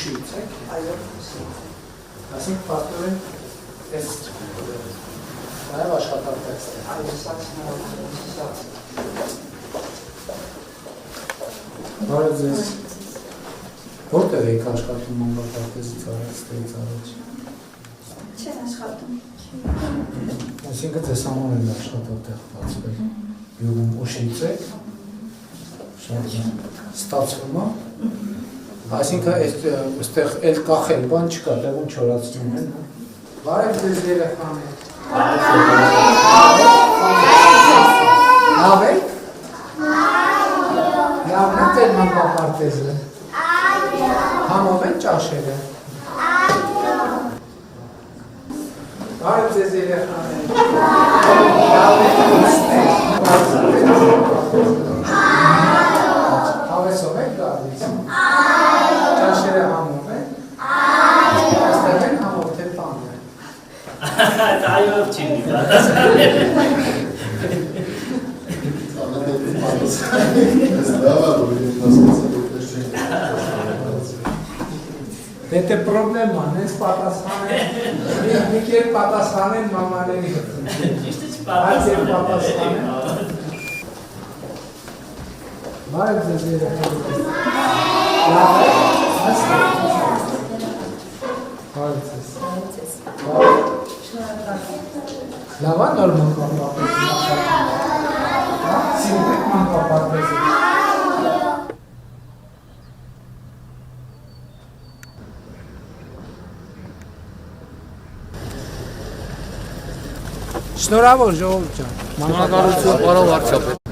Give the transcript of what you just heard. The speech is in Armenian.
ուշից եք։ Այսինքն պատմում են այս նաև աշխատանքից է։ Բարև ձեզ։ Որտեղ եք աշխատում մանկապարտեզից ստեղից առաջ։ Չեն աշխատում։ Այսինքն ձեզ համար են աշխատող տեղ բացվել։ Յուղում ուշից եք։ Շատ ստացվում է։ Այսինքն այստեղ էլ կախել բան չկա, տեղում չորացնում են։ Բարև ձեզ երեխաներ։ Լավ եք։ Լավն է ձեր մանկապարտեզը։ Համով են ճաշերը։ Բարև ձեզ երեխաներ։ Լավ եք նստեք։ Հավեսով եք գալիս։ Ճաշերը համով են։ Այստեղ են համով թե տան են։ Այով չի դիպա։ Դե պրոբլեման, ես պատասխանեն, մի կերպ պատասխանեն մամաների հրտում։ Այս երբ պատասխանեն։ Բարև ձեզ երեխաներ։ Լավ է, բարև ձեզ։ Լավ է նոր մանկապարտեզի աշխատանքը։ Սիրում եք մանկապարտեզի։ Շնորհավոր ժողովուրդ ջան։ Մանրակալություն, պարոն վարչապետ։